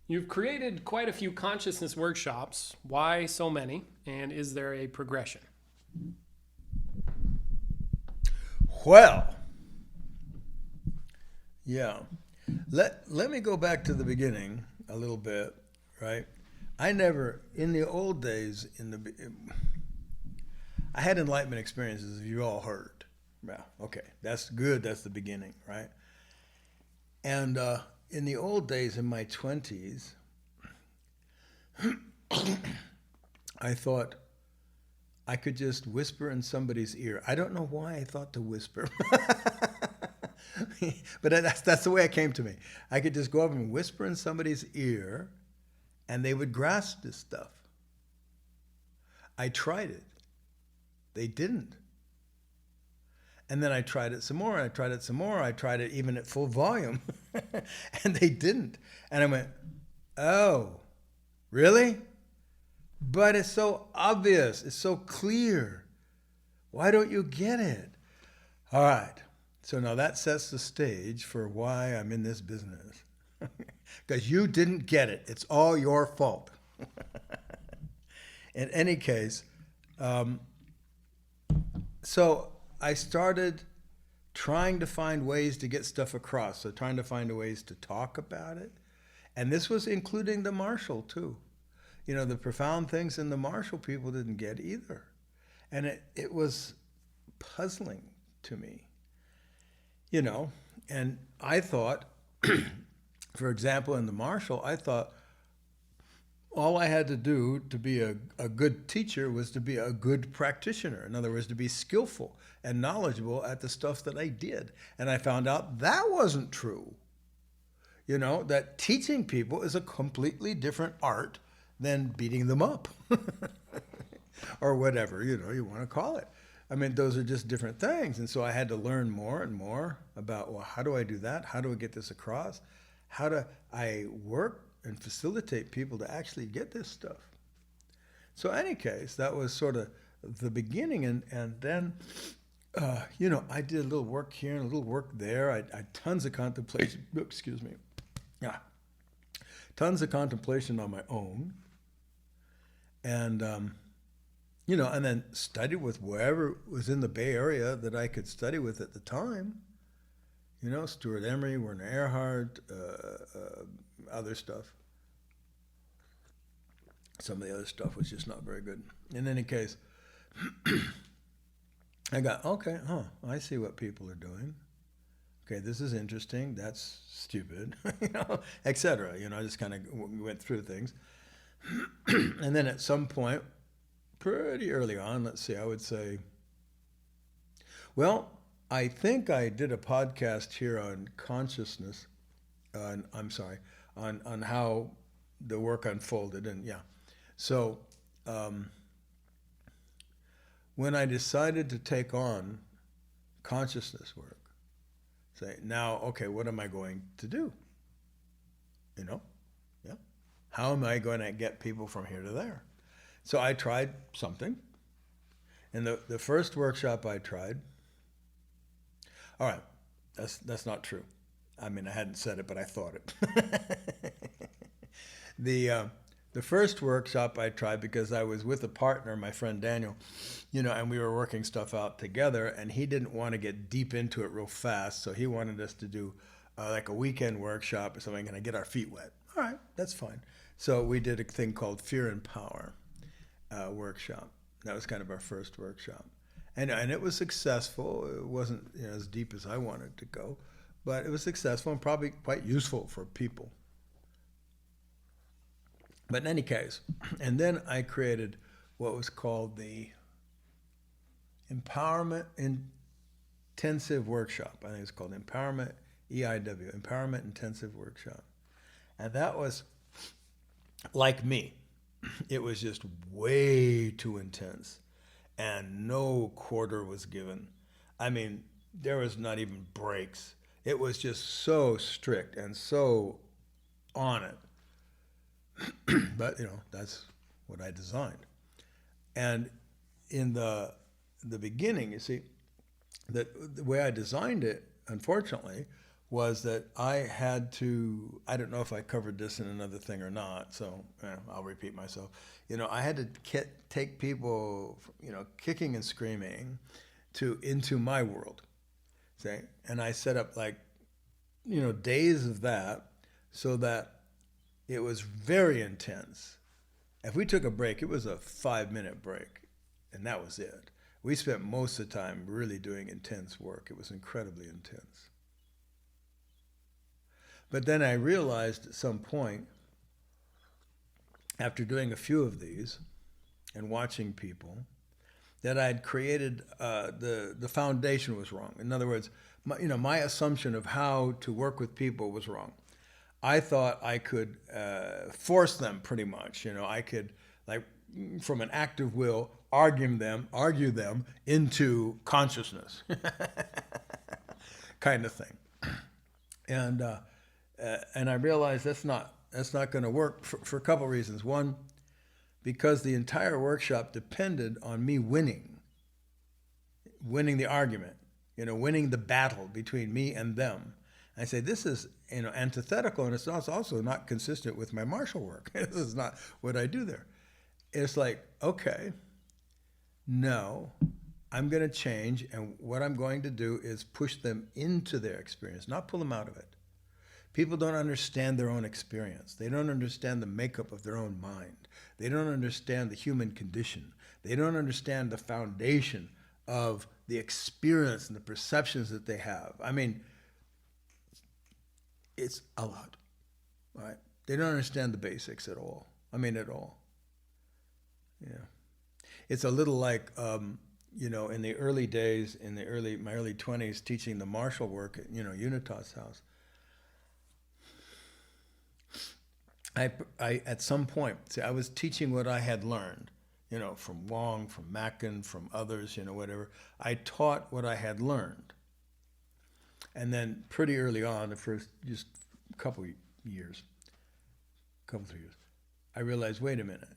You've created quite a few consciousness workshops. Why so many? And is there a progression? Well, yeah. Let me go back to the beginning a little bit, right? I never, in the old days, I had enlightenment experiences, as you all heard. Yeah, okay, that's good. That's the beginning, right? And in the old days, in my 20s, I thought I could just whisper in somebody's ear. I don't know why I thought to whisper, but that's the way it came to me. I could just go up and whisper in somebody's ear, and they would grasp this stuff. I tried it. They didn't. And then I tried it some more. I tried it some more. I tried it even at full volume, and they didn't. And I went, oh, really? But it's so obvious. It's so clear. Why don't you get it? All right. So now that sets the stage for why I'm in this business. Because you didn't get it. It's all your fault. In any case, so I started trying to find ways to get stuff across. So trying to find ways to talk about it. And this was including the Marshall too. You know, the profound things in the Marshall people didn't get either. And it was puzzling to me, you know. And I thought, for example, in the Marshall, I thought all I had to do to be a good teacher was to be a good practitioner. In other words, to be skillful and knowledgeable at the stuff that I did. And I found out that wasn't true. You know, that teaching people is a completely different art than beating them up or whatever, you know, you want to call it. I mean, those are just different things. And so I had to learn more and more about, well, how do I do that? How do I get this across? How do I work and facilitate people to actually get this stuff? So in any case, that was sort of the beginning. And then, you know, I did a little work here and a little work there. I tons of contemplation, excuse me. Yeah. Tons of contemplation on my own. And, you know, and then studied with wherever was in the Bay Area that I could study with at the time. You know, Stuart Emery, Werner Erhard, other stuff. Some of the other stuff was just not very good. In any case, I got, okay, I see what people are doing. Okay, this is interesting. That's stupid, you know, etc. You know, I just kind of went through things. And then at some point, pretty early on, let's see, I would say, well, I think I did a podcast here on consciousness, on how the work unfolded, and yeah. So when I decided to take on consciousness work, say, now, okay, what am I going to do? You know? Yeah. How am I going to get people from here to there? So I tried something. And the first workshop I tried, all right, that's not true. I mean, I hadn't said it, but I thought it. The first workshop I tried, because I was with a partner, my friend Daniel, you know, and we were working stuff out together, and he didn't want to get deep into it real fast, so he wanted us to do like a weekend workshop or something, and I get our feet wet. All right, that's fine. So we did a thing called Fear and Power workshop. That was kind of our first workshop. And it was successful. It wasn't, you know, as deep as I wanted to go, but it was successful and probably quite useful for people. But in any case, and then I created what was called the Empowerment Intensive Workshop. I think it's called Empowerment, EIW, Empowerment Intensive Workshop. And that was, like me, it was just way too intense. And no quarter was given. I mean, there was not even breaks. It was just so strict and so on it. But, you know, that's what I designed. And in the beginning, you see, the way I designed it, unfortunately, was that I had to, I don't know if I covered this in another thing or not, so I'll repeat myself. I had to take people, kicking and screaming into my world, see? And I set up days of that so that it was very intense. If we took a break, it was a 5-minute break, and that was it. We spent most of the time really doing intense work. It was incredibly intense. But then I realized at some point, after doing a few of these and watching people, that I'd created the foundation was wrong. In other words, my assumption of how to work with people was wrong. I thought I could force them pretty much. I could, from an act of will, argue them into consciousness, kind of thing. And I realized that's not going to work for a couple of reasons. One, because the entire workshop depended on me winning the argument, winning the battle between me and them. I say this is antithetical, and it's also not consistent with my martial work. This is not what I do there. It's like, okay, no, I'm going to change, and what I'm going to do is push them into their experience, not pull them out of it. People don't understand their own experience. They don't understand the makeup of their own mind. They don't understand the human condition. They don't understand the foundation of the experience and the perceptions that they have. I mean, it's a lot, right? They don't understand the basics at all. I mean, at all. Yeah. It's a little like, in the early days, my early 20s, teaching the martial work at, Unitas house. I at some point, I was teaching what I had learned, from Wong, from Mackin, from others, whatever. I taught what I had learned. And then pretty early on, the first just couple 3 years, I realized, wait a minute.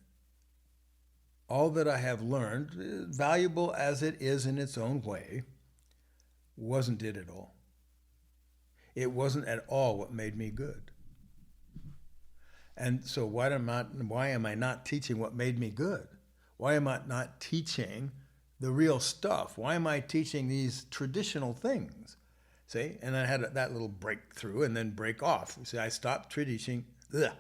All that I have learned, valuable as it is in its own way, wasn't it at all. It wasn't at all what made me good. And so why am I not teaching what made me good? Why am I not teaching the real stuff? Why am I teaching these traditional things? See, and I had that little breakthrough and then break off. See, I stopped teaching the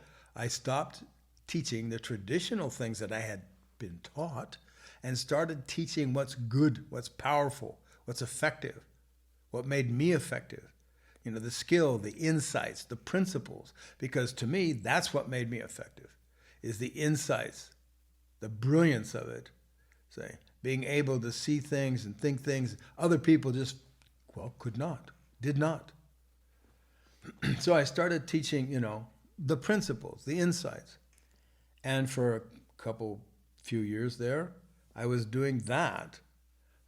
traditional things that I had been taught and started teaching what's good, what's powerful, what's effective, what made me effective. The skill, the insights, the principles, because to me, that's what made me effective, is the insights, the brilliance of it, say, being able to see things and think things other people just, did not. So I started teaching, the principles, the insights. And for a few years there, I was doing that.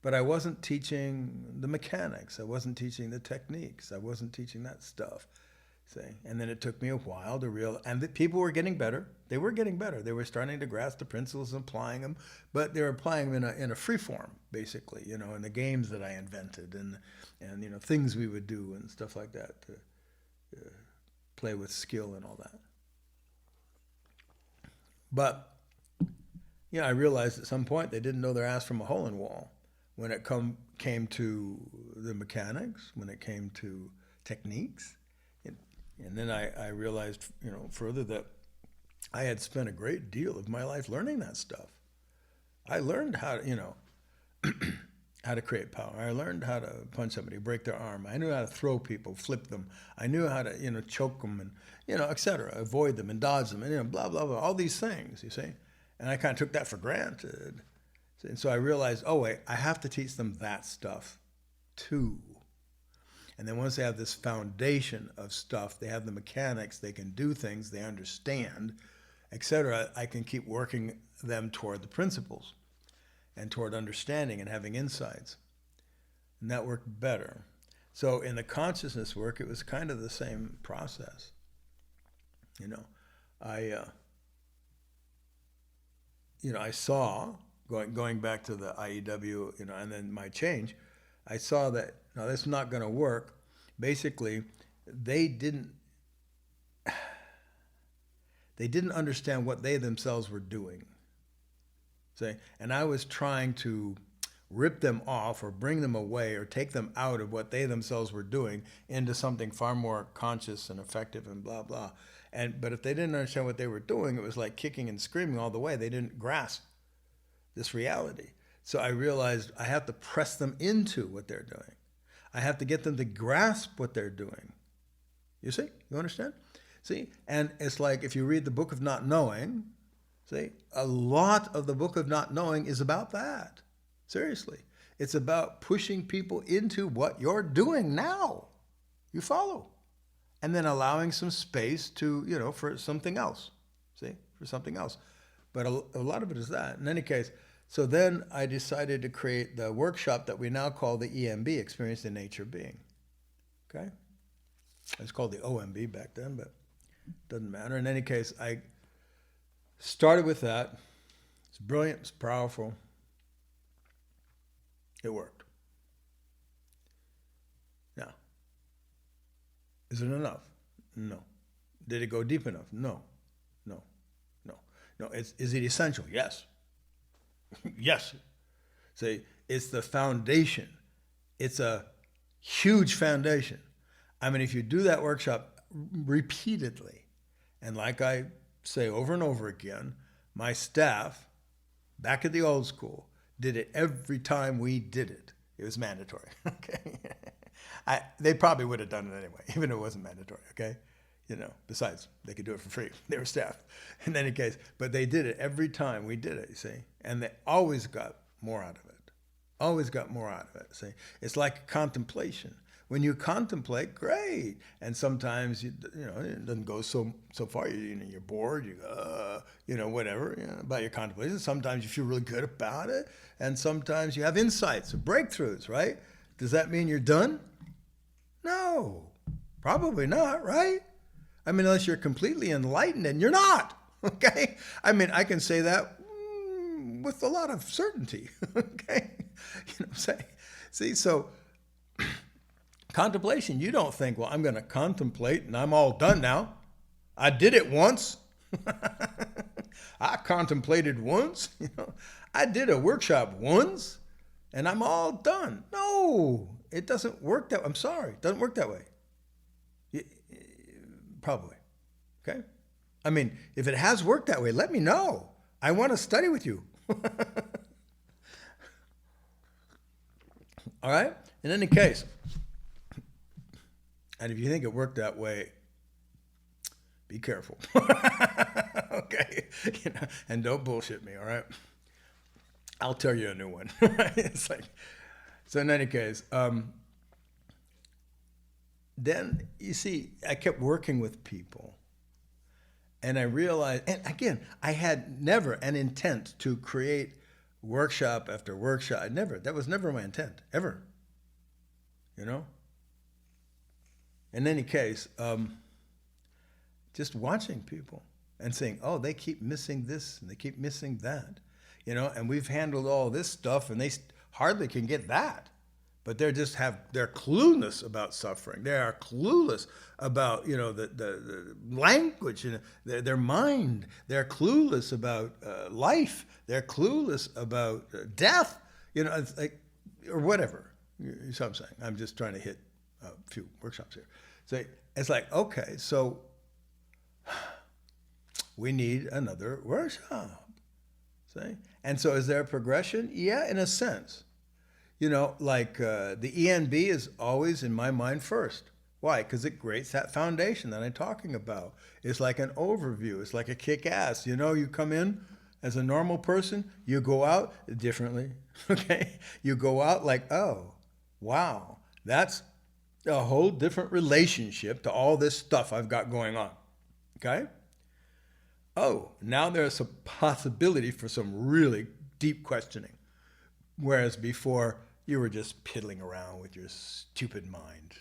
But I wasn't teaching the mechanics. I wasn't teaching the techniques. I wasn't teaching that stuff. See? And then it took me a while to realize, and the people were getting better. They were getting better. They were starting to grasp the principles and applying them, but they were applying them in a free form, basically, in the games that I invented and things we would do and stuff like that to play with skill and all that. But, I realized at some point they didn't know their ass from a hole in the wall. When it came to the mechanics, when it came to techniques, and then I realized, further that I had spent a great deal of my life learning that stuff. I learned how to, how to create power. I learned how to punch somebody, break their arm. I knew how to throw people, flip them. I knew how to, choke them and, et cetera, avoid them and dodge them and, blah, blah, blah, all these things, you see. And I kind of took that for granted. And so I realized, wait, I have to teach them that stuff too. And then once they have this foundation of stuff, they have the mechanics, they can do things, they understand, etc., I can keep working them toward the principles and toward understanding and having insights. And that worked better. So in the consciousness work, it was kind of the same process. I saw, going back to the IEW, and then my change, I saw that, this is not going to work. Basically, they didn't understand what they themselves were doing. See? And I was trying to rip them off or bring them away or take them out of what they themselves were doing into something far more conscious and effective and blah, blah. But if they didn't understand what they were doing, it was like kicking and screaming all the way. They didn't grasp this reality. So I realized I have to press them into what they're doing. I have to get them to grasp what they're doing. You see? You understand? See? And it's like if you read the Book of Not Knowing, see, a lot of the Book of Not Knowing is about that. Seriously. It's about pushing people into what you're doing now. You follow. And then allowing some space to, for something else. See? For something else. But a lot of it is that. In any case, so then I decided to create the workshop that we now call the EMB, Experience in Nature Being. Okay? It's called the OMB back then, but it doesn't matter. In any case, I started with that. It's brilliant. It's powerful. It worked. Now, is it enough? No. Did it go deep enough? No. No. No. No. Is it essential? Yes. Yes. See, it's the foundation. It's a huge foundation. I mean, if you do that workshop repeatedly, and like I say over and over again, my staff back at the old school did it every time we did it. It was mandatory, okay? They probably would have done it anyway, even if it wasn't mandatory, okay? Besides, they could do it for free. They were staff. In any case, but they did it every time we did it, you see? And they always got more out of it. Always got more out of it, see? It's like contemplation. When you contemplate, great. And sometimes, it doesn't go so far. You're bored, whatever, about your contemplation. Sometimes you feel really good about it. And sometimes you have insights or breakthroughs, right? Does that mean you're done? No, probably not, right? I mean, unless you're completely enlightened, and you're not, okay? I mean, I can say that with a lot of certainty, okay? You know what I'm saying? See, so contemplation, you don't think, well, I'm going to contemplate and I'm all done now. I did it once. I contemplated once. I did a workshop once and I'm all done. No, it doesn't work that way. I'm sorry. It doesn't work that way. Probably. Okay? I mean, if it has worked that way, let me know. I want to study with you. All right? In any case, and if you think it worked that way, be careful. Okay? And don't bullshit me, all right? I'll tell you a new one. It's like, so in any case, then, you see, I kept working with people. And I realized, and again, I had never an intent to create workshop after workshop. That was never my intent, ever. In any case, just watching people and saying, oh, they keep missing this and they keep missing that. And we've handled all this stuff and they hardly can get that. But they're clueless about suffering. They are clueless about, the language and their mind. They're clueless about life. They're clueless about death, it's like, or whatever. You see what I'm saying? I'm just trying to hit a few workshops here. So it's like, okay, so we need another workshop. See? And so is there a progression? Yeah, in a sense. The ENB is always in my mind first. Why? Because it creates that foundation that I'm talking about. It's like an overview. It's like a kick-ass. You come in as a normal person, you go out differently, okay? You go out like, oh, wow, that's a whole different relationship to all this stuff I've got going on, okay? Oh, now there's a possibility for some really deep questioning. Whereas before, you were just piddling around with your stupid mind,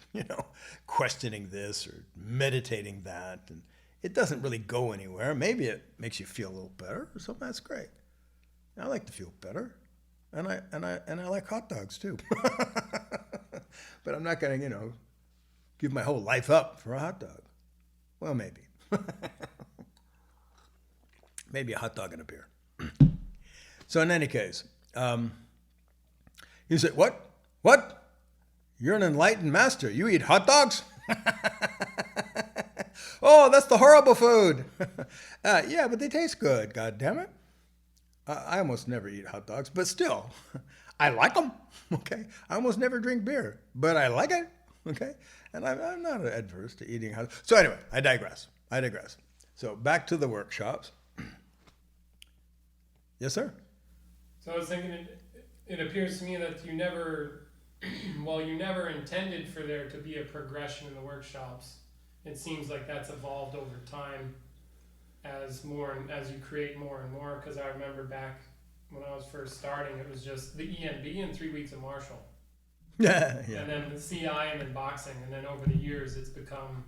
questioning this or meditating that. And it doesn't really go anywhere. Maybe it makes you feel a little better or something. That's great. I like to feel better. And I like hot dogs too. But I'm not going to, give my whole life up for a hot dog. Well, maybe. Maybe a hot dog and a beer. So in any case, you say, what? What? You're an enlightened master. You eat hot dogs? Oh, that's the horrible food. Yeah, but they taste good, God damn it. I almost never eat hot dogs, but still, I like them, okay? I almost never drink beer, but I like it, okay? And I'm not adverse to eating hot dogs. So anyway, I digress. So back to the workshops. Yes, sir? So I was thinking, it appears to me that you never, well, you never intended for there to be a progression in the workshops. It seems like that's evolved over time as you create more and more. Because I remember back when I was first starting, it was just the EMB and 3 weeks of martial. Yeah. And then the CI and then boxing. And then over the years, it's become,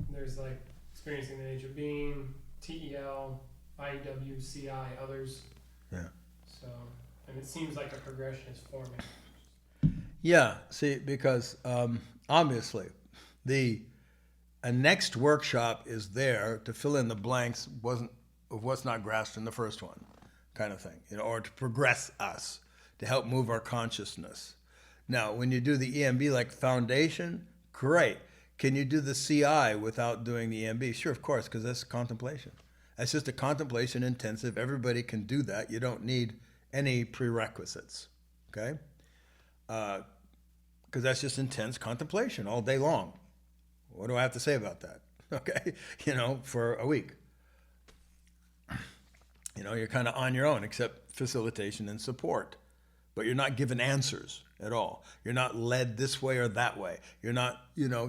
there's like experiencing the nature of being, TEL, IEW, CI, others. Yeah. So, and it seems like a progression is forming. Yeah, see, because obviously a next workshop is there to fill in the blanks of what's not grasped in the first one, kind of thing, or to progress us, to help move our consciousness. Now, when you do the EMB like foundation, great. Can you do the CI without doing the EMB? Sure, of course, because that's contemplation. That's just a contemplation intensive. Everybody can do that. You don't need any prerequisites, okay? Because that's just intense contemplation all day long. What do I have to say about that? Okay, for a week. You're kind of on your own, except facilitation and support. But you're not given answers at all. You're not led this way or that way. You're not,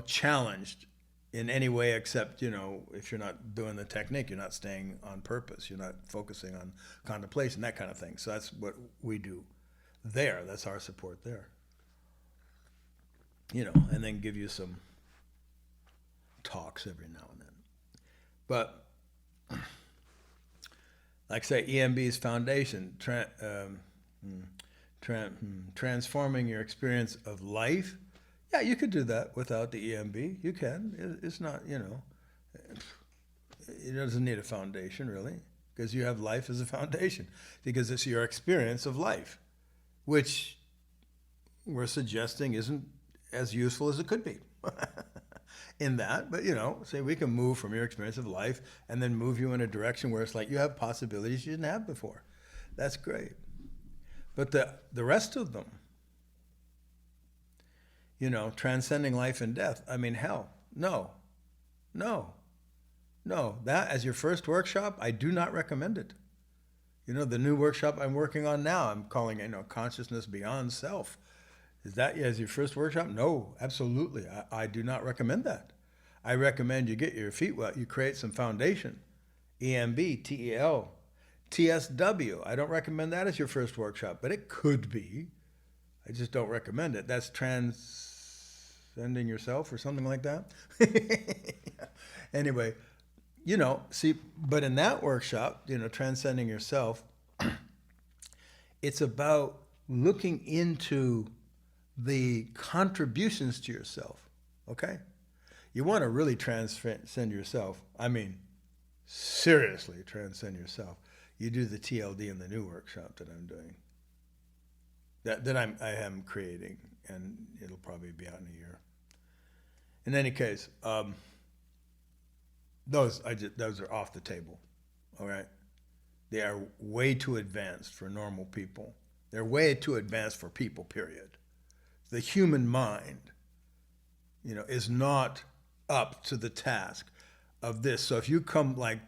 challenged in any way except, if you're not doing the technique, you're not staying on purpose. You're not focusing on contemplation, that kind of thing. So that's what we do there. That's our support there. And then give you some talks every now and then. But like I say, EMB's foundation, transforming your experience of life. Yeah, you could do that without the EMB. You can. It's not, it doesn't need a foundation really, because you have life as a foundation, because it's your experience of life, which we're suggesting isn't as useful as it could be. In that, but say we can move from your experience of life and then move you in a direction where it's like you have possibilities you didn't have before. That's great. But the rest of them, transcending life and death, I mean, hell, no. That as your first workshop, I do not recommend it. The new workshop I'm working on now, I'm calling it, Consciousness Beyond Self. Is that as your first workshop? No, absolutely. I do not recommend that. I recommend you get your feet wet. You create some foundation. EMB, TEL, TSW. I don't recommend that as your first workshop, but it could be. I just don't recommend it. That's transcending yourself or something like that. Anyway, but in that workshop, transcending yourself, it's about looking into the contributions to yourself, okay? You want to really transcend yourself. I mean, seriously transcend yourself. You do the TLD in the new workshop that I'm doing, that I am creating, and it'll probably be out in a year. In any case, those are off the table, all right? They are way too advanced for normal people. They're way too advanced for people, period. The human mind, is not up to the task of this. So if you come I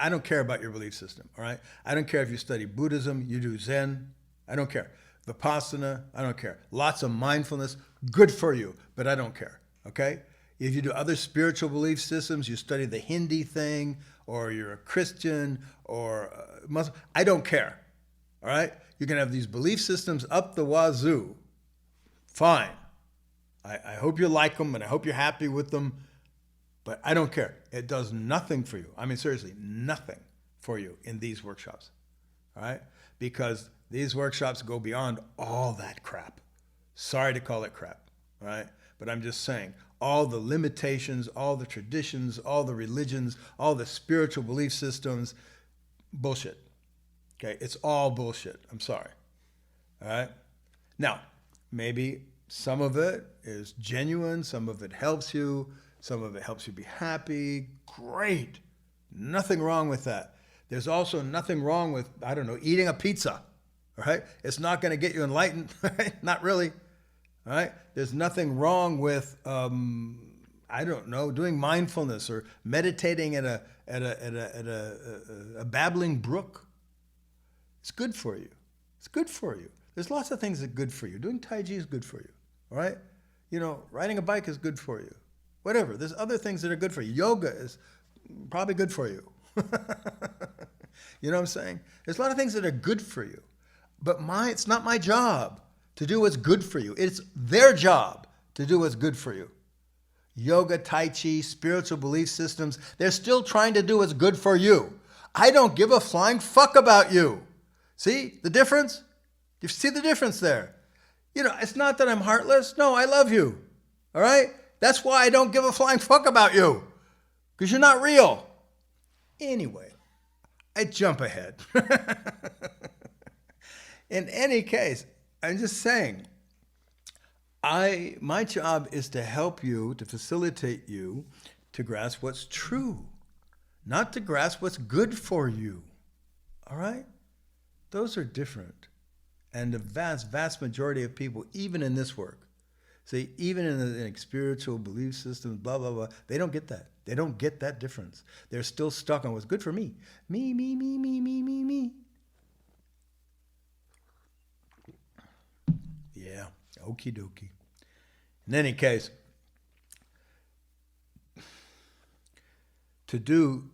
don't care about your belief system, all right? I don't care if you study Buddhism, you do Zen, I don't care. Vipassana, I don't care. Lots of mindfulness, good for you, but I don't care, okay? If you do other spiritual belief systems, you study the Hindi thing, or you're a Christian, or Muslim, I don't care, all right? You can have these belief systems up the wazoo. Fine. I hope you like them and I hope you're happy with them, but I don't care. It does nothing for you. I mean, seriously, nothing for you in these workshops, all right? Because these workshops go beyond all that crap. Sorry to call it crap, all right? But I'm just saying, all the limitations, all the traditions, all the religions, all the spiritual belief systems, bullshit. Okay, it's all bullshit. I'm sorry. All right? Now, maybe some of it is genuine, some of it helps you, some of it helps you be happy. Great. Nothing wrong with that. There's also nothing wrong with, I don't know, eating a pizza. All right? It's not going to get you enlightened. Right? Not really. All right? There's nothing wrong with, I don't know, doing mindfulness or meditating at a babbling brook. It's good for you. It's good for you. There's lots of things that are good for you. Doing Tai Chi is good for you. All right? You know, riding a bike is good for you. Whatever. There's other things that are good for you. Yoga is probably good for you. You know what I'm saying? There's a lot of things that are good for you. But it's not my job to do what's good for you. It's their job to do what's good for you. Yoga, Tai Chi, spiritual belief systems, they're still trying to do what's good for you. I don't give a flying fuck about you. See the difference? You see the difference there? You know, it's not that I'm heartless. No, I love you. All right? That's why I don't give a flying fuck about you. Because you're not real. Anyway, I jump ahead. In any case, I'm just saying, my job is to help you, to facilitate you to grasp what's true, not to grasp what's good for you. All right? Those are different. And the vast, vast majority of people, even in this work, see, even in spiritual belief systems, blah, blah, blah, they don't get that. They don't get that difference. They're still stuck on what's good for me. Me, me, me, me, me, me, me. Yeah, okie dokie. In any case, to do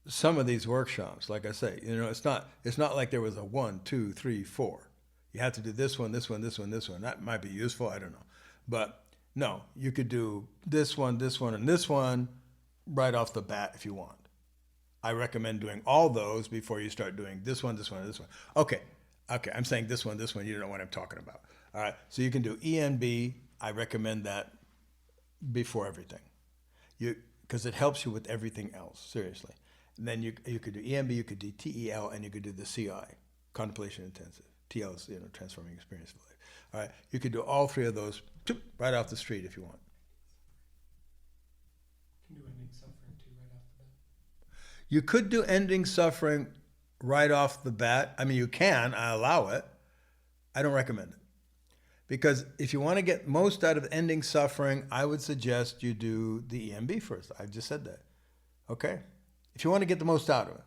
some of these workshops, like I say, you know, it's not like there was a 1, 2, 3, 4. You have to do this one, this one, this one, this one. That might be useful, I don't know. But no, you could do this one, and this one right off the bat if you want. I recommend doing all those before you start doing this one, this one, and this one. Okay, I'm saying this one, you don't know what I'm talking about. All right, so you can do ENB. I recommend that before everything, because it helps you with everything else, seriously. And then you could do EMB, you could do TEL, and you could do the CI, Contemplation Intensive. TL is, Transforming Experience of Life. All right, you could do all three of those right off the street if you want. You can do ending suffering too right off the bat. You could do ending suffering right off the bat. I mean, you can. I allow it. I don't recommend it. Because if you want to get most out of ending suffering, I would suggest you do the EMB first. I've just said that. Okay? If you want to get the most out of it,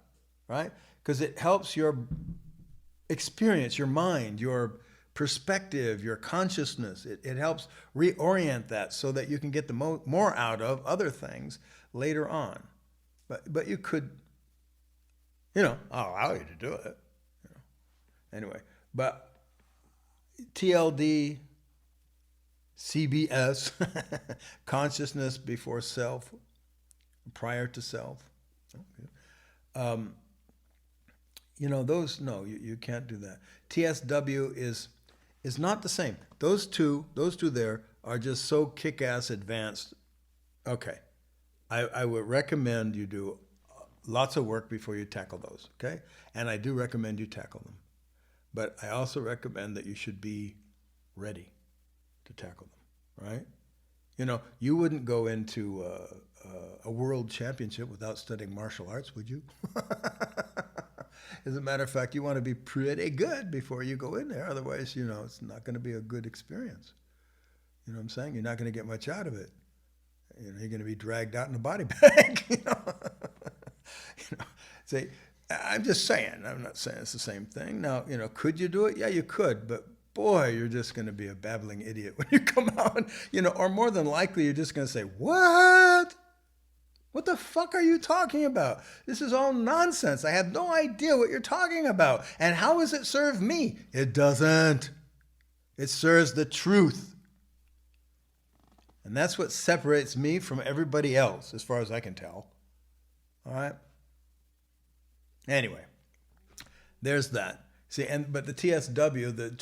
right? Because it helps your experience, your mind, your perspective, your consciousness. It helps reorient that so that you can get the more out of other things later on. But you could, I'll allow you to do it. Anyway, but TLD, CBS, consciousness before self, prior to self. Those, no, you can't do that. TSW is not the same. Those two there are just so kick-ass advanced. Okay, I would recommend you do lots of work before you tackle those, okay? And I do recommend you tackle them. But I also recommend that you should be ready to tackle them, right? You wouldn't go into a world championship without studying martial arts, would you? As a matter of fact, you want to be pretty good before you go in there. Otherwise, it's not going to be a good experience. You know what I'm saying? You're not going to get much out of it. You're going to be dragged out in a body bag. Say, I'm just saying. I'm not saying it's the same thing. Now, could you do it? Yeah, you could. But boy, you're just going to be a babbling idiot when you come out. Or more than likely, you're just going to say, "What? What the fuck are you talking about? This is all nonsense. I have no idea what you're talking about. And how does it serve me?" It doesn't. It serves the truth. And that's what separates me from everybody else, as far as I can tell. All right? Anyway, there's that. See, but the TSW, the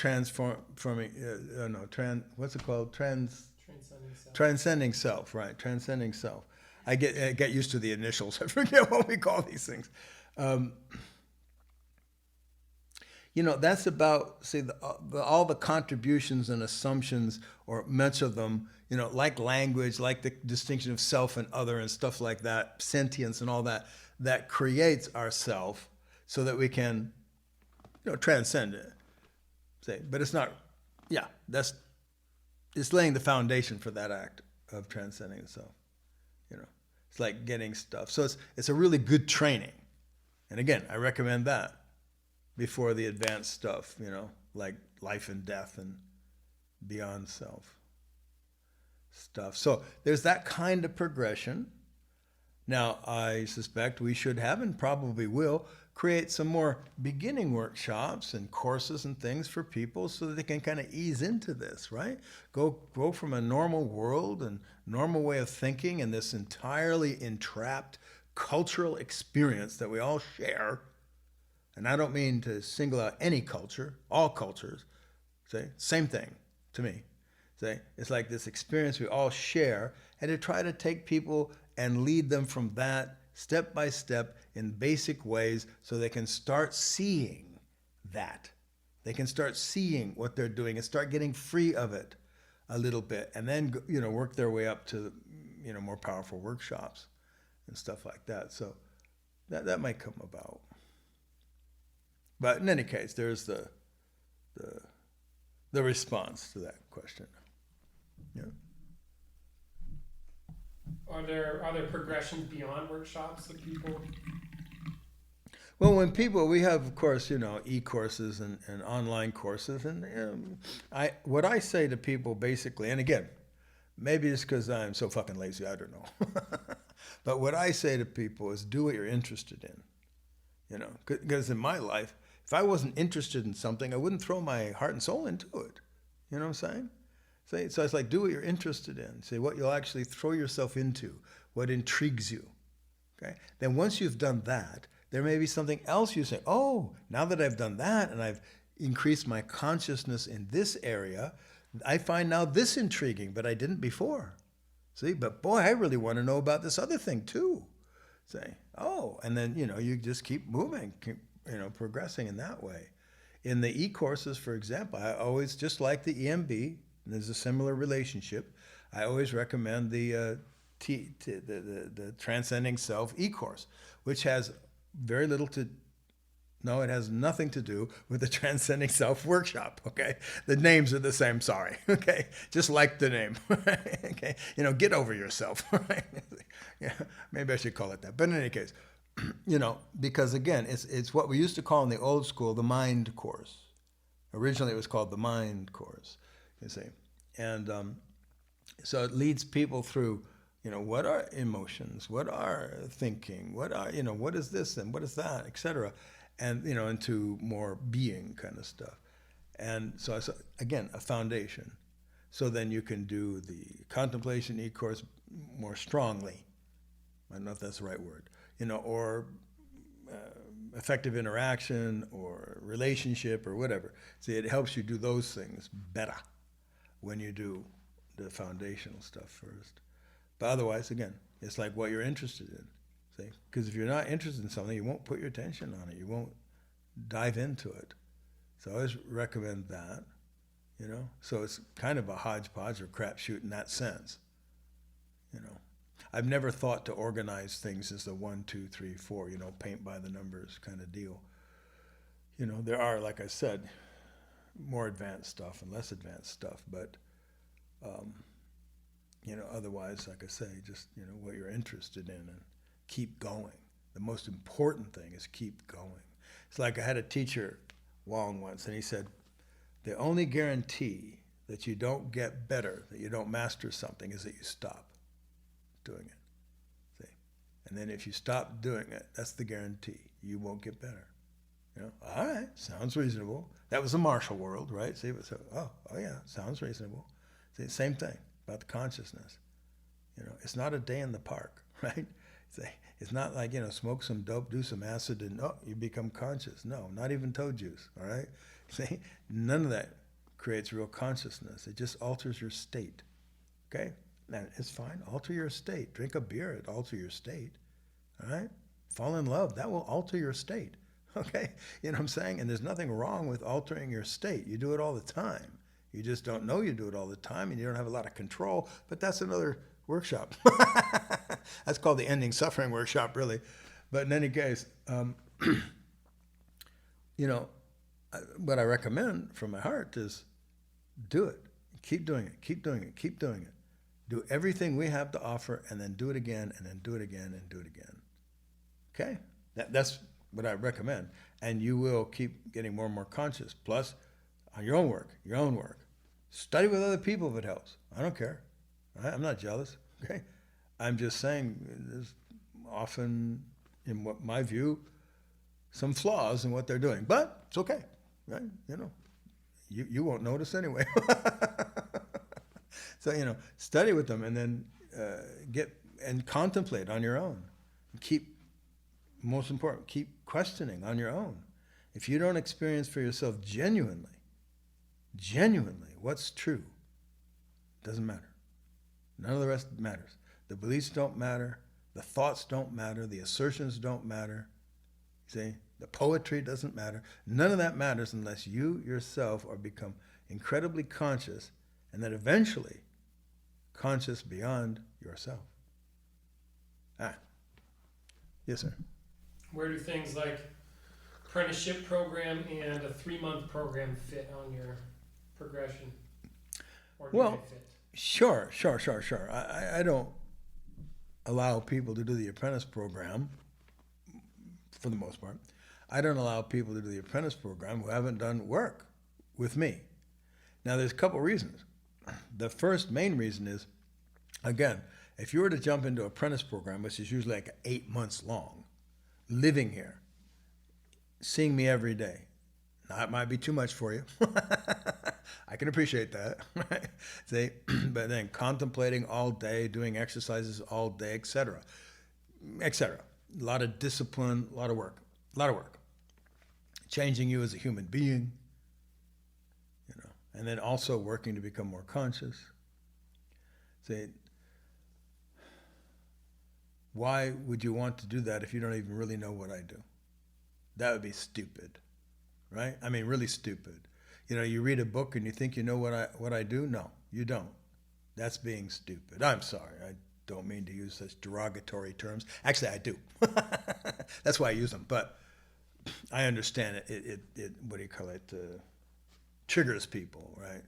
what's it called? Transcending. Transcending self. Transcending self, right? Transcending self. I get used to the initials. I forget what we call these things. That's about, see, all the contributions and assumptions, or much of them, like language, like the distinction of self and other and stuff like that, sentience and all that, that creates our self so that we can, transcend it. Say, but it's not, it's laying the foundation for that act of transcending the self. It's like getting stuff. So it's a really good training. And again, I recommend that before the advanced stuff, like life and death and beyond self stuff. So there's that kind of progression. Now, I suspect we should have, and probably will, create some more beginning workshops and courses and things for people so that they can kind of ease into this, right? Go from a normal world and normal way of thinking and this entirely entrapped cultural experience that we all share. And I don't mean to single out any culture, all cultures. Say, same thing to me. Say, it's like this experience we all share, and to try to take people and lead them from that step by step in basic ways so they can start seeing that. They can start seeing what they're doing and start getting free of it a little bit, and then work their way up to more powerful workshops and stuff like that. So that might come about. But in any case, there's the response to that question. Yeah. Are there progressions beyond workshops that people? Well, we have, of course, e-courses and online courses, and what I say to people basically, and again, maybe it's because I'm so fucking lazy, I don't know, but what I say to people is do what you're interested in, because in my life, if I wasn't interested in something, I wouldn't throw my heart and soul into it. You know what I'm saying? So it's like, do what you're interested in. Say what you'll actually throw yourself into, what intrigues you. Okay? Then once you've done that, there may be something else you say, oh, now that I've done that and I've increased my consciousness in this area, I find now this intriguing, but I didn't before. See, but boy, I really want to know about this other thing too. Say, oh, and then, you just keep moving, progressing in that way. In the e-courses, for example, I always, just like the EMB, and there's a similar relationship, I always recommend the Transcending Self e-course, which has very little to, no, it has nothing to do with the Transcending Self workshop, okay? The names are the same, sorry, okay? Just like the name, okay? Get over yourself, right? Yeah, maybe I should call it that. But in any case, because again, it's what we used to call in the old school the mind course. Originally, it was called the mind course, you see. And so it leads people through, what are emotions, what are thinking, what are, what is this and what is that, etc. And, into more being kind of stuff. And so, again, a foundation. So then you can do the contemplation e-course more strongly. I don't know if that's the right word. Or effective interaction or relationship or whatever. See, it helps you do those things better when you do the foundational stuff first. But otherwise, again, it's like what you're interested in. See, because if you're not interested in something, you won't put your attention on it. You won't dive into it. So I always recommend that, So it's kind of a hodgepodge or crapshoot in that sense, I've never thought to organize things as the 1, 2, 3, 4, paint by the numbers kind of deal. There are, like I said, more advanced stuff and less advanced stuff, but, otherwise, like I say, just, what you're interested in and keep going. The most important thing is keep going. It's like I had a teacher, Wong, once, and he said, the only guarantee that you don't get better, that you don't master something, is that you stop doing it. See? And then if you stop doing it, that's the guarantee. You won't get better. All right, sounds reasonable. That was the Marshall world, right? See, so, oh yeah, sounds reasonable. See, same thing about the consciousness. It's not a day in the park, right? It's not like, smoke some dope, do some acid, and you become conscious. No, not even toad juice, all right? See, none of that creates real consciousness. It just alters your state, Okay? And it's fine. Alter your state. Drink a beer, it alter your state. All right? Fall in love. That will alter your state. Okay? You know what I'm saying? And there's nothing wrong with altering your state. You do it all the time. You just don't know you do it all the time, and you don't have a lot of control. But that's another workshop. That's called the Ending Suffering Workshop, really. But in any case, you know, what I recommend from my heart is do it. Keep doing it. Keep doing it. Keep doing it. Do everything we have to offer, and then do it again, and then do it again, and do it again. Okay? That's what I recommend. And you will keep getting more and more conscious. Plus, on your own work. Study with other people if it helps. I don't care. I'm not jealous. Okay? I'm just saying there's often, in what my view, some flaws in what they're doing. But it's okay. Right? You know, you won't notice anyway. So, you know, study with them, and then get and contemplate on your own. Keep, most important, keep questioning on your own. If you don't experience for yourself genuinely what's true, doesn't matter. None of the rest matters. The beliefs don't matter. The thoughts don't matter. The assertions don't matter. See? The poetry doesn't matter. None of that matters unless you yourself are become incredibly conscious, and then eventually conscious beyond yourself. Yes, sir. Where do things like apprenticeship program and a 3-month program fit on your progression? Or do Well, they fit? Sure. I don't allow people to do the apprentice program, for the most part. I don't allow people to do the apprentice program who haven't done work with me. Now, there's a couple reasons. The first main reason is, again, if you were to jump into apprentice program, which is usually like 8 months long, living here, seeing me every day, now it might be too much for you. I can appreciate that, right? See, but then contemplating all day, doing exercises all day, etc. A lot of discipline, a lot of work. Changing you as a human being, you know, and then also working to become more conscious. See, why would you want to do that if you don't even really know what I do? That would be stupid, right? I mean, really stupid. You know, you read a book and you think you know what I do? No, you don't. That's being stupid. I'm sorry. I don't mean to use such derogatory terms. Actually, I do. That's why I use them. But I understand it what do you call it? Triggers people, right?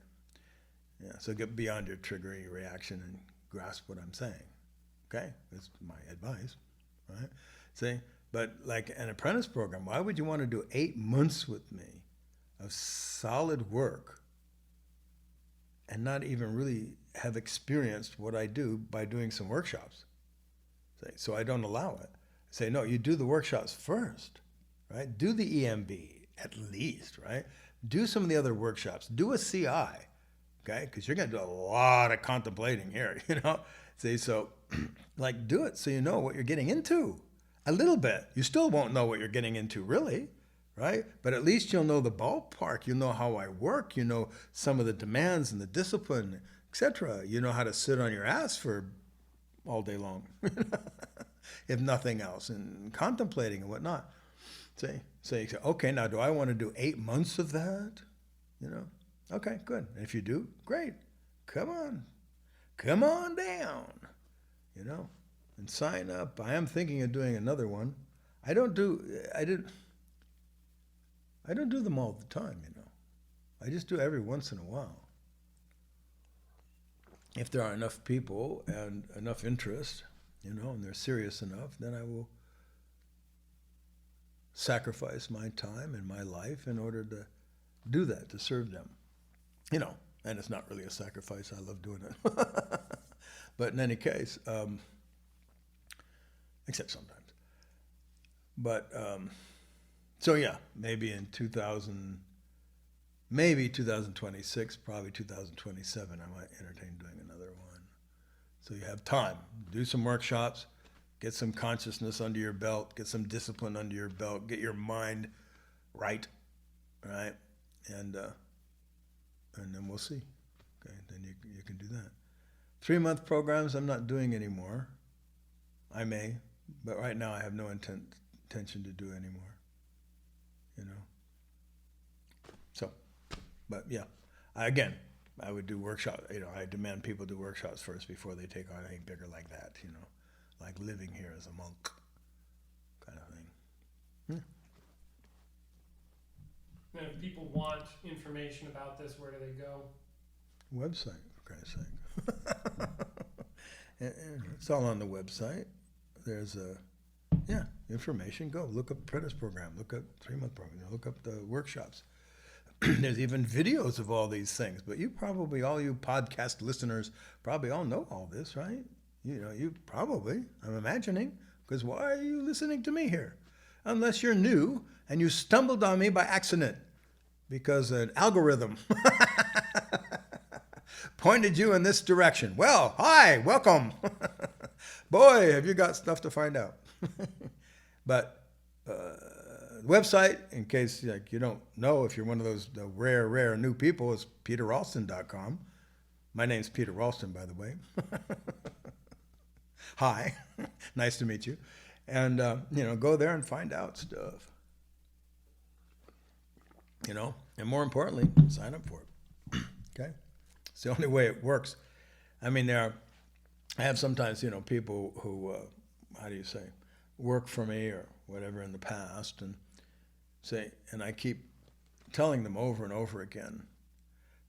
Yeah. So get beyond your triggering reaction and grasp what I'm saying. Okay? That's my advice, right? See? But like an apprentice program, why would you want to do 8 months with me of solid work and not even really have experienced what I do by doing some workshops? So I don't allow it. Say, no, you do the workshops first, right? Do the EMB at least, right? Do some of the other workshops. Do a CI, okay? Because you're going to do a lot of contemplating here, you know? See, so like do it so you know what you're getting into. A little bit. You still won't know what you're getting into, really, right? But at least you'll know the ballpark. You'll know how I work. You know some of the demands and the discipline, etc. You know how to sit on your ass for all day long, if nothing else, and contemplating and whatnot. See? So you say, okay, now do I want to do 8 months of that? You know? Okay, good. And if you do, great. Come on down, you know, and sign up. I am thinking of doing another one. I don't do them all the time, you know. I just do every once in a while. If there are enough people and enough interest, you know, and they're serious enough, then I will sacrifice my time and my life in order to do that, to serve them. You know, and it's not really a sacrifice. I love doing it. But in any case, except sometimes. But, so yeah, maybe in 2026, probably 2027, I might entertain doing another one. So you have time. Do some workshops, get some consciousness under your belt, get some discipline under your belt, get your mind right, and then we'll see. Okay, then you can do that. 3-month programs I'm not doing anymore. I may, but right now I have no intention to do anymore. You know. So, but yeah, again, I would do workshops. You know, I demand people do workshops first before they take on anything bigger like that. You know, like living here as a monk, kind of thing. And if people want information about this, where do they go? Website, for Christ's sake. And it's all on the website. There's information. Go look up apprentice program. Look up 3-month program. Look up the workshops. There's even videos of all these things. But you probably, all you podcast listeners, probably all know all this, right? You know, you probably, I'm imagining, because why are you listening to me here? Unless you're new and you stumbled on me by accident because an algorithm pointed you in this direction. Well, hi, welcome. Boy, have you got stuff to find out. But website, in case like you don't know, if you're one of those the rare new people, is peterralston.com. My name's Peter Ralston, by the way. Hi, nice to meet you. And go there and find out stuff. You know, and more importantly, sign up for it. Okay, it's the only way it works. I mean, I have sometimes people who how do you say, work for me or whatever in the past, and I keep telling them over and over again,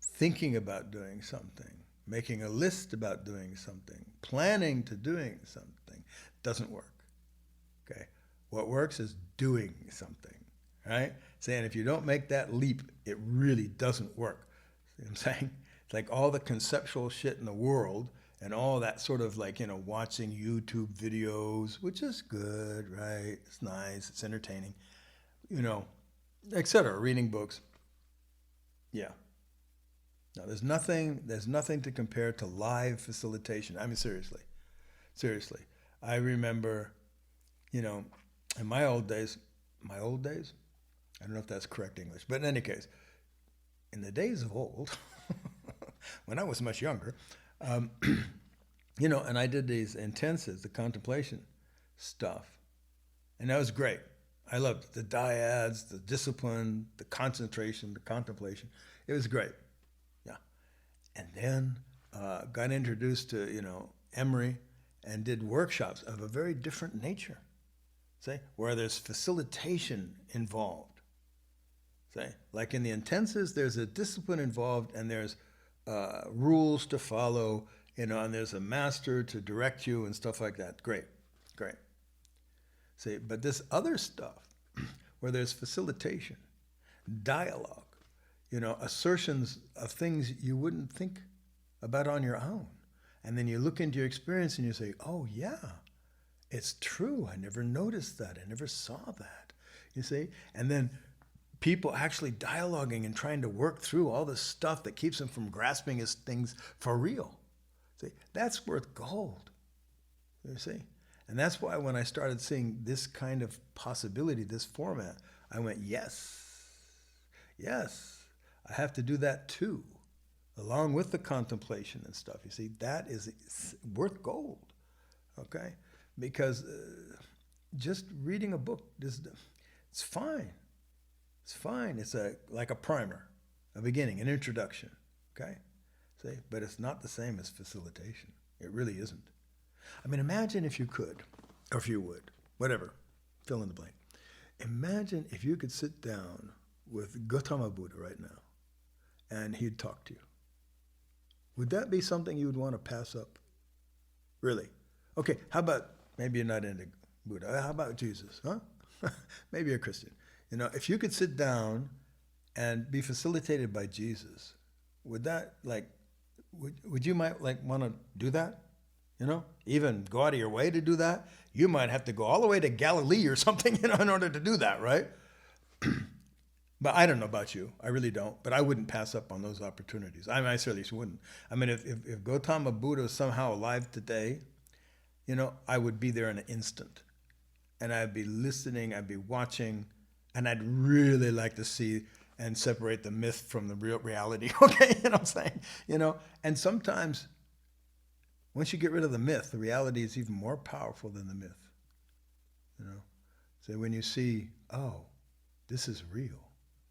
thinking about doing something, making a list about doing something, planning to doing something, doesn't work. Okay, what works is doing something, right? Saying if you don't make that leap, it really doesn't work. See what I'm saying? It's like all the conceptual shit in the world and all that sort of like, watching YouTube videos, which is good, right? It's nice, it's entertaining, etc. Reading books. Yeah. Now there's nothing to compare to live facilitation. I mean, seriously. I remember, in my old days, I don't know if that's correct English, but in any case, in the days of old, when I was much younger, and I did these intensives, the contemplation stuff, and that was great. I loved it. The dyads, the discipline, the concentration, the contemplation. It was great. Yeah. And then got introduced to, Emory and did workshops of a very different nature, where there's facilitation involved. Like in the intensives, there's a discipline involved and there's rules to follow, and there's a master to direct you and stuff like that. Great. But this other stuff, where there's facilitation, dialogue, assertions of things you wouldn't think about on your own. And then you look into your experience and you say, oh yeah, it's true. I never noticed that. I never saw that. You see? And then people actually dialoguing and trying to work through all the stuff that keeps them from grasping as things for real. See, that's worth gold. You see? And that's why when I started seeing this kind of possibility, this format, I went, yes, I have to do that too, along with the contemplation and stuff. You see, that is worth gold, okay? Because just reading a book, it's fine. It's fine. It's like a primer, a beginning, an introduction, okay? See, but it's not the same as facilitation. It really isn't. I mean, imagine if you could, or if you would, whatever, fill in the blank. Imagine if you could sit down with Gautama Buddha right now, and he'd talk to you. Would that be something you would want to pass up? Really? Okay, how about, maybe you're not into Buddha, how about Jesus, huh? Maybe you're a Christian. If you could sit down and be facilitated by Jesus, would that, would you might want to do that? Even go out of your way to do that? You might have to go all the way to Galilee or something, in order to do that, right? But I don't know about you. I really don't. But I wouldn't pass up on those opportunities. I certainly wouldn't. I mean, if Gautama Buddha was somehow alive today, I would be there in an instant. And I'd be listening, I'd be watching, and I'd really like to see and separate the myth from the real reality. Okay, you know what I'm saying? And sometimes Once you get rid of the myth, the reality is even more powerful than the myth. You know, so when you see, oh, this is real.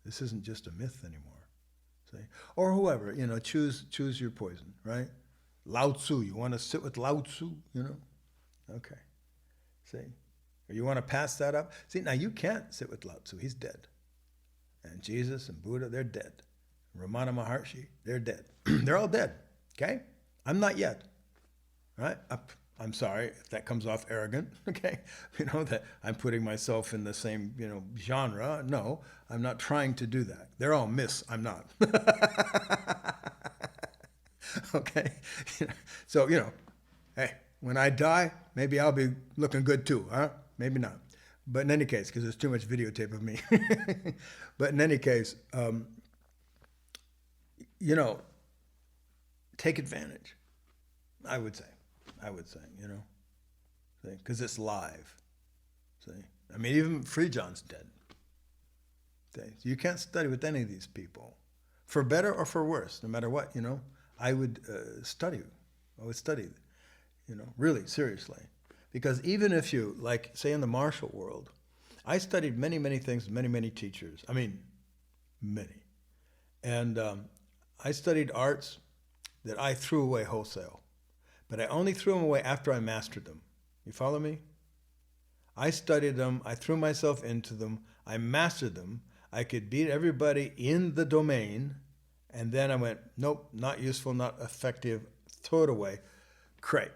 This isn't just a myth anymore. See, or whoever, you know, choose your poison, right? Lao Tzu, you want to sit with Lao Tzu, you know? Okay. See, or you want to pass that up? See, now you can't sit with Lao Tzu. He's dead. And Jesus and Buddha, they're dead. Ramana Maharshi, they're dead. They're all dead. Okay? I'm not yet. Right? I'm sorry if that comes off arrogant. Okay? You know, that I'm putting myself in the same, you know, genre. No, I'm not trying to do that. They're all myths. I'm not. Okay? So, you know, hey, when I die, maybe I'll be looking good too, huh? Maybe not. But in any case, because there's too much videotape of me. But in any case, you know, take advantage, I would say, you know, because it's live. See, I mean, even Free John's dead. See? You can't study with any of these people, for better or for worse, no matter what, you know. I would study, you know, really, seriously. Because even if you, like, say in the martial world, I studied many, many things, many, many teachers. I mean, many. And I studied arts that I threw away wholesale. But I only threw them away after I mastered them. You follow me? I studied them, I threw myself into them, I mastered them. I could beat everybody in the domain, and then I went, nope, not useful, not effective, throw it away. Great.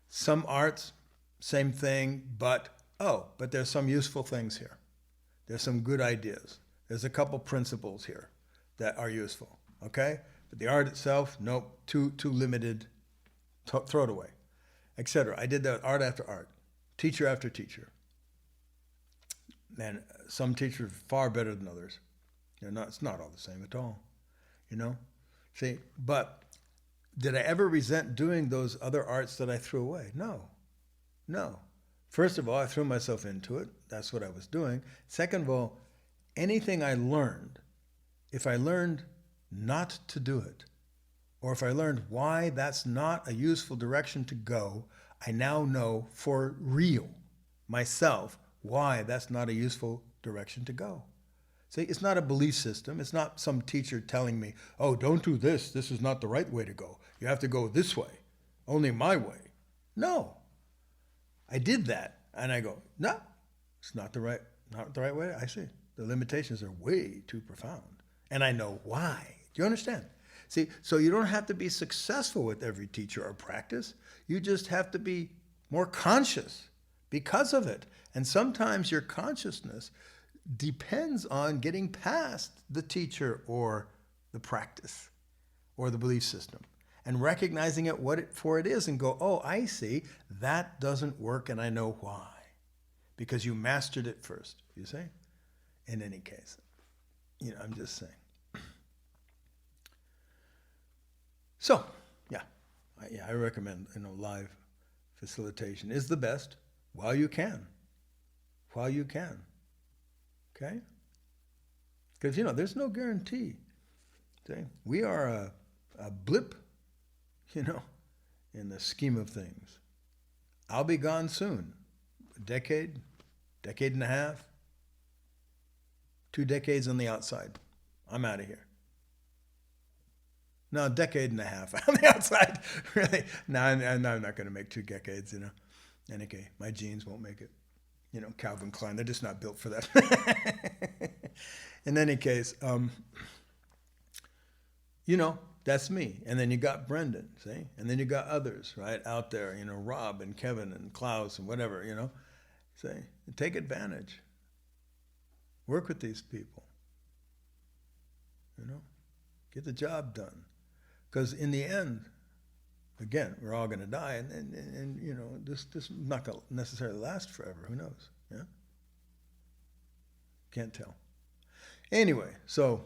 Some arts, same thing, but there's some useful things here. There's some good ideas. There's a couple principles here that are useful, okay? But the art itself, nope, too limited, throw it away, etc. I did that with art after art, teacher after teacher. And some teachers far better than others. It's not all the same at all, you know? See, but did I ever resent doing those other arts that I threw away? No. First of all, I threw myself into it. That's what I was doing. Second of all, anything I learned, if I learned not to do it, or if I learned why that's not a useful direction to go, I now know for real, myself, why that's not a useful direction to go. See, it's not a belief system. It's not some teacher telling me, oh, don't do this. This is not the right way to go. You have to go this way, only my way. No. I did that, and I go, no, it's not the right way. I see. The limitations are way too profound, and I know why. Do you understand? See, so you don't have to be successful with every teacher or practice. You just have to be more conscious because of it. And sometimes your consciousness depends on getting past the teacher or the practice or the belief system and recognizing it for it is and go, oh, I see, that doesn't work and I know why. Because you mastered it first, you see? In any case, you know, I'm just saying. So, I recommend, you know, live facilitation is the best while you can. Okay? Because, you know, there's no guarantee. Okay? We are a blip, you know, in the scheme of things. I'll be gone soon. A decade and a half, 2 decades on the outside. I'm out of here. No, a decade and a half on the outside. Really? No, I'm not going to make 2 decades, you know. Anyway, my genes won't make it. You know, Calvin Klein, they're just not built for that. In any case, you know, that's me. And then you got Brendan, see? And then you got others, right, out there, you know, Rob and Kevin and Klaus and whatever, you know. See? Take advantage. Work with these people. You know? Get the job done. Because in the end, again, we're all going to die, and you know, this is not going to necessarily last forever. Who knows? Yeah? Can't tell. Anyway, so,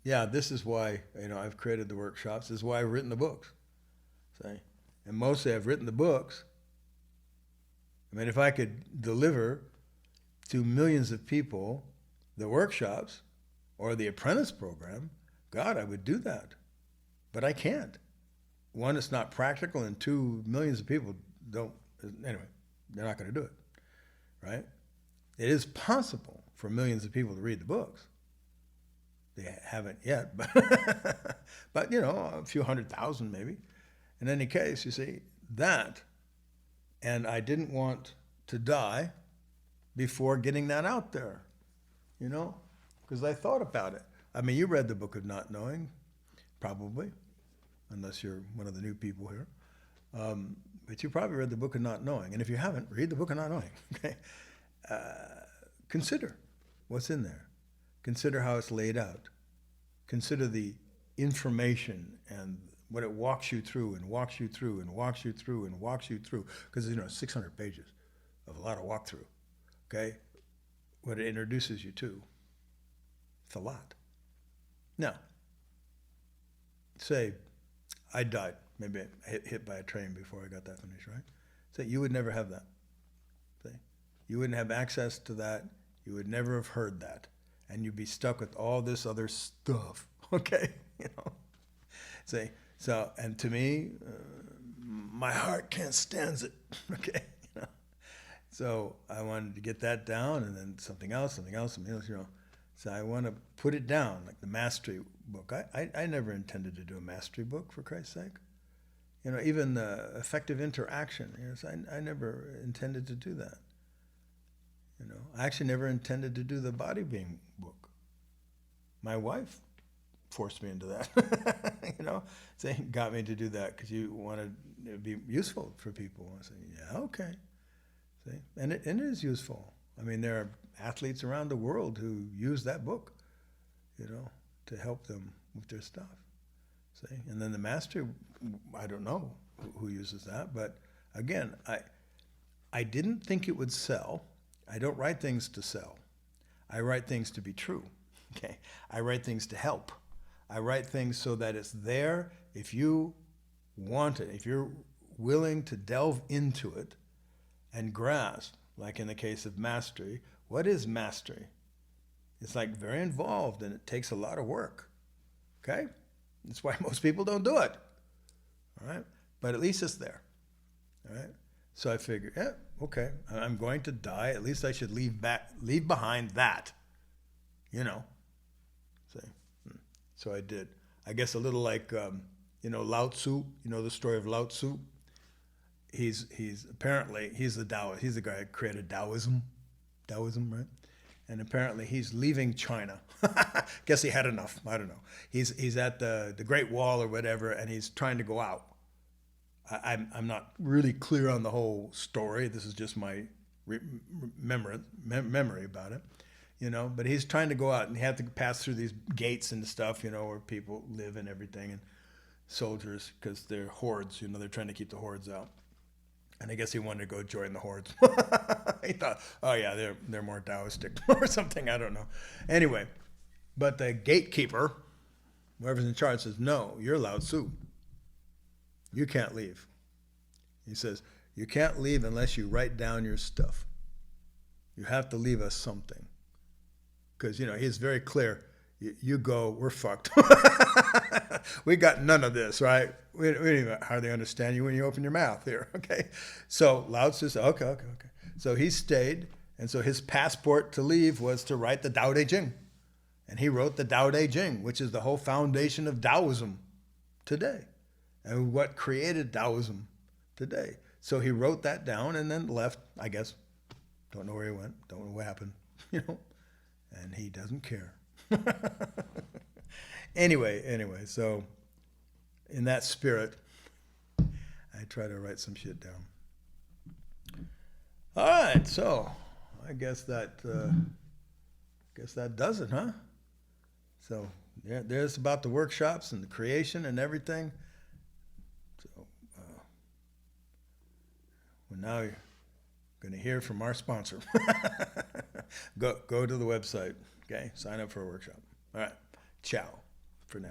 yeah, this is why, you know, I've created the workshops. This is why I've written the books. See? And mostly I've written the books. I mean, if I could deliver to millions of people the workshops or the apprentice program, God, I would do that. But I can't. one, it's not practical, and two, millions of people don't, anyway, they're not going to do it, right? It is possible for millions of people to read the books. They haven't yet, but you know, a few 100,000 maybe. In any case, you see, that, and I didn't want to die before getting that out there, you know, because I thought about it. I mean, you read the Book of Not Knowing, probably, unless you're one of the new people here. But you probably read the Book of Not Knowing. And if you haven't, read the Book of Not Knowing, okay? Consider what's in there. Consider how it's laid out. Consider the information and what it walks you through and walks you through and walks you through and walks you through. Because, you know, 600 pages of a lot of walkthrough, okay? What it introduces you to, it's a lot. Now, say I died, maybe hit by a train before I got that finished, right? Say you would never have that. See? You wouldn't have access to that. You would never have heard that. And you'd be stuck with all this other stuff, okay? You know? See? So, and to me, my heart can't stand it, okay? You know? So I wanted to get that down, and then something else, you know. So I want to put it down, like the mastery book. I never intended to do a mastery book, for Christ's sake. You know, even the effective interaction, you know, so I never intended to do that. You know, I actually never intended to do the body being book. My wife forced me into that, you know, saying, got me to do that because you wanted it to be useful for people. I said, yeah, okay. See? And it is useful. I mean, there are athletes around the world who use that book, you know, to help them with their stuff. See? And then the master, I don't know who uses that, but again, I didn't think it would sell. I don't write things to sell. I write things to be true. Okay? I write things to help. I write things so that it's there if you want it, if you're willing to delve into it and grasp, like in the case of mastery. What is mastery? It's like very involved, and it takes a lot of work, okay? That's why most people don't do it, all right? But at least it's there, all right? So I figured, yeah, okay, I'm going to die. At least I should leave behind that, you know? See? So I did. I guess a little like, you know, Lao Tzu, you know the story of Lao Tzu? He's apparently, he's the Taoist. He's the guy who created Taoism, right? And apparently he's leaving China. Guess he had enough. I don't know. He's at the Great Wall or whatever, and he's trying to go out. I'm not really clear on the whole story. This is just my memory about it, you know. But he's trying to go out, and he had to pass through these gates and stuff, you know, where people live and everything, and soldiers, because they're hordes, you know. They're trying to keep the hordes out. And I guess he wanted to go join the hordes. He thought, oh yeah, they're more Taoistic or something, I don't know. Anyway, but the gatekeeper, whoever's in charge, says, no, you're Lao Tzu. You can't leave. He says, you can't leave unless you write down your stuff. You have to leave us something. Because, you know, he's very clear. You go, we're fucked. We got none of this, right? We don't even hardly understand you when you open your mouth here, okay? So Lao Tzu said, okay. So he stayed, and so his passport to leave was to write the Daodejing. And he wrote the Daodejing, which is the whole foundation of Taoism today, and what created Taoism today. So he wrote that down and then left, I guess. Don't know where he went, don't know what happened, you know? And he doesn't care. Anyway, so in that spirit, I try to write some shit down. All right, so I guess that does it, huh? So there's about the workshops and the creation and everything. So well, now you're going to hear from our sponsor. Go to the website, okay? Sign up for a workshop. All right, ciao for now.